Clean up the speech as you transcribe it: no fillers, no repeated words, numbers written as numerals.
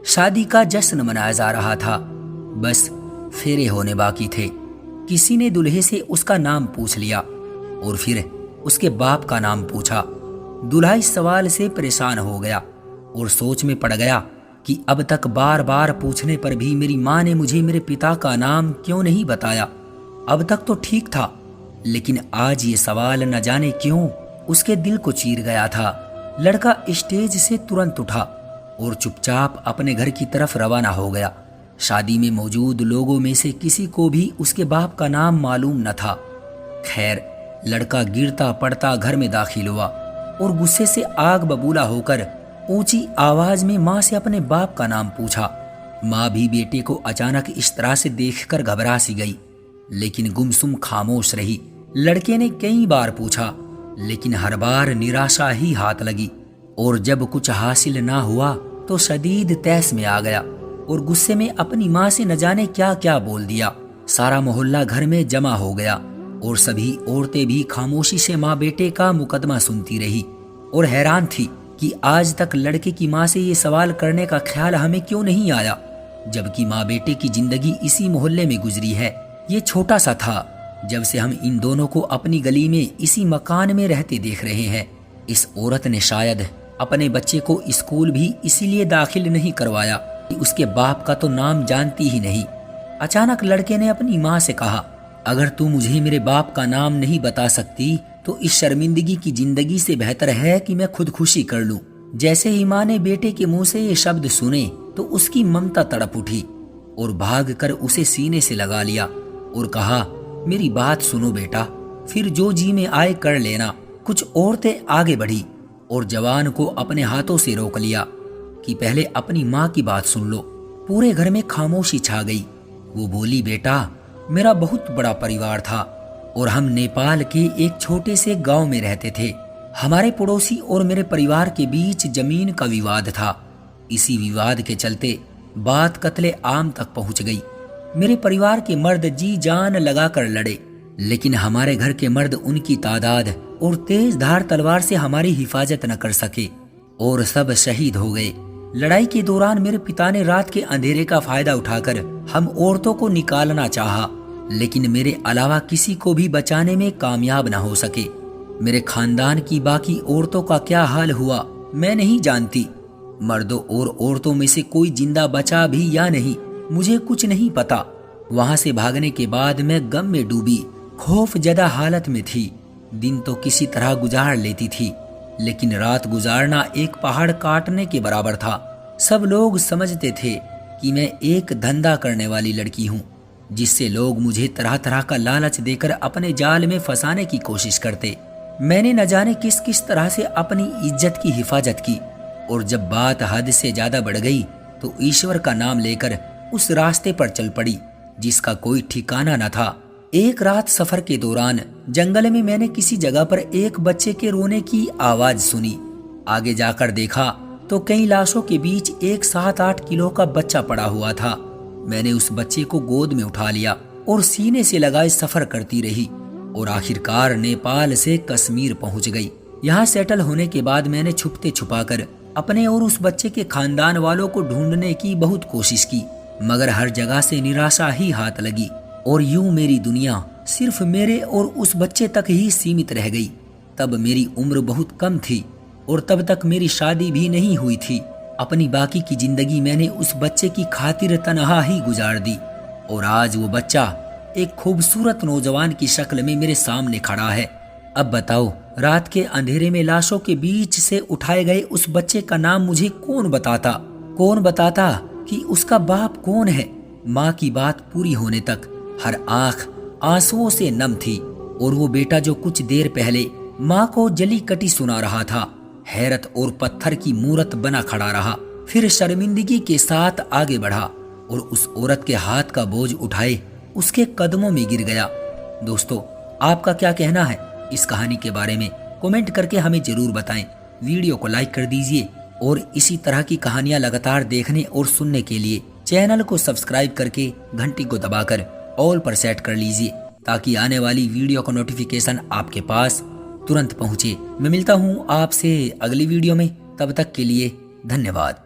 शादी का जश्न मनाया जा रहा था। बस फेरे होने बाकी थे। किसी ने दूल्हे से उसका नाम पूछ लिया और फिर उसके बाप का नाम पूछा। दूल्हा इस सवाल से परेशान हो गया और सोच में पड़ गया कि अब तक बार बार पूछने पर भी मेरी माँ ने मुझे मेरे पिता का नाम क्यों नहीं बताया। अब तक तो ठीक था, लेकिन आज ये सवाल न जाने क्यों उसके दिल को चीर गया था। लड़का स्टेज से तुरंत उठा और चुपचाप अपने घर की तरफ रवाना हो गया। शादी में मौजूद लोगों में से किसी को भी उसके बाप का नाम मालूम न था। खैर, लड़का गिरता पड़ता घर में दाखिल हुआ और गुस्से से आग बबूला होकर ऊंची आवाज में माँ से अपने बाप का नाम पूछा। माँ भी बेटे को अचानक इस तरह से देखकर घबरा सी गई, लेकिन गुमसुम खामोश रही। लड़के ने कई बार पूछा, लेकिन हर बार निराशा ही हाथ लगी और जब कुछ हासिल ना हुआ तो शदीद तैस में आ गया और गुस्से में अपनी माँ से न जाने क्या क्या बोल दिया। सारा मोहल्ला घर में जमा हो गया और सभी औरतें भी खामोशी से माँ बेटे का मुकदमा सुनती रही और हैरान थी कि आज तक लड़के की माँ से ये सवाल करने का ख्याल हमें क्यों नहीं आया, जबकि माँ बेटे की जिंदगी इसी मोहल्ले में गुजरी है। ये छोटा सा था जब से हम इन दोनों को अपनी गली में इसी मकान में रहते देख रहे हैं। इस औरत ने शायद अपने बच्चे को स्कूल भी इसीलिए दाखिल नहीं करवाया कि उसके बाप का तो नाम जानती ही नहीं। अचानक लड़के ने अपनी माँ से कहा, अगर तू मुझे मेरे बाप का नाम नहीं बता सकती तो इस शर्मिंदगी की जिंदगी से बेहतर है कि मैं खुदकुशी कर लूं। जैसे ही माँ ने बेटे के मुंह से ये शब्द सुने तो उसकी ममता तड़प उठी और भागकर उसे सीने से लगा लिया और कहा, मेरी बात सुनो बेटा, फिर जो जी में आए कर लेना। कुछ औरतें आगे बढ़ी और जवान को अपने हाथों से रोक लिया कि पहले अपनी माँ की बात सुन लो। पूरे घर में खामोशी छा गई। वो बोली, बेटा, मेरा बहुत बड़ा परिवार था और हम नेपाल के एक छोटे से गांव में रहते थे। हमारे पड़ोसी और मेरे परिवार के बीच जमीन का विवाद था। इसी विवाद के चलते बात कत्ले आम तक पहुंच गई। मेरे परिवार के मर्द जी जान लगाकर लड़े, लेकिन हमारे घर के मर्द उनकी तादाद और तेज धार तलवार से हमारी हिफाजत न कर सके और सब शहीद हो गए। लड़ाई के दौरान मेरे पिता ने रात के अंधेरे का फायदा उठाकर हम औरतों को निकालना चाहा, लेकिन मेरे अलावा किसी को भी बचाने में कामयाब न हो सके। मेरे खानदान की बाकी औरतों का क्या हाल हुआ मैं नहीं जानती। मर्दों और औरतों में से कोई जिंदा बचा भी या नहीं, मुझे कुछ नहीं पता। वहां से भागने के बाद मैं गम में डूबी, खौफ ज़दा हालत में थी। दिन तो किसी तरह गुजार लेती थी, लेकिन रात गुजारना एक पहाड़ काटने के बराबर था। सब लोग समझते थे कि मैं एक धंधा करने वाली लड़की हूँ, जिससे लोग मुझे तरह तरह का लालच देकर अपने जाल में फंसाने की कोशिश करते। मैंने न जाने किस किस तरह से अपनी इज्जत की हिफाजत की और जब बात हद से ज्यादा बढ़ गई तो ईश्वर का नाम लेकर उस रास्ते पर चल पड़ी जिसका कोई ठिकाना न था। एक रात सफर के दौरान जंगल में मैंने किसी जगह पर एक बच्चे के रोने की आवाज सुनी। आगे जाकर देखा तो कई लाशों के बीच एक 7-8 किलो का बच्चा पड़ा हुआ था। मैंने उस बच्चे को गोद में उठा लिया और सीने से लगाए सफर करती रही और आखिरकार नेपाल से कश्मीर पहुंच गई। यहाँ सेटल होने के बाद मैंने छुपते छुपाकर अपने और उस बच्चे के खानदान वालों को ढूंढने की बहुत कोशिश की, मगर हर जगह से निराशा ही हाथ लगी और यूं मेरी दुनिया सिर्फ मेरे और उस बच्चे तक ही सीमित रह गई। तब मेरी उम्र बहुत कम थी और तब तक मेरी शादी भी नहीं हुई थी। अपनी बाकी की जिंदगी मैंने उस बच्चे की खातिर तनहा ही गुजार दी और आज वो बच्चा एक खूबसूरत नौजवान की शक्ल में मेरे सामने खड़ा है। अब बताओ, रात के अंधेरे में लाशों के बीच से उठाए गए उस बच्चे का नाम मुझे कौन बताता कि उसका बाप कौन है। माँ की बात पूरी होने तक हर आंख आंसुओं से नम थी और वो बेटा जो कुछ देर पहले माँ को जली कटी सुना रहा था, हैरत और पत्थर की मूरत बना खड़ा रहा, फिर शर्मिंदगी के साथ आगे बढ़ा और उस औरत के हाथ का बोझ उठाए उसके कदमों में गिर गया। दोस्तों, आपका क्या कहना है इस कहानी के बारे में? कमेंट करके हमें जरूर बताएं। वीडियो को लाइक कर दीजिए और इसी तरह की कहानियां लगातार देखने और सुनने के लिए चैनल को सब्सक्राइब करके घंटी को दबाकर ऑल पर सेट कर लीजिए ताकि आने वाली वीडियो का नोटिफिकेशन आपके पास तुरंत पहुंचे। मैं मिलता हूं आपसे अगली वीडियो में, तब तक के लिए धन्यवाद।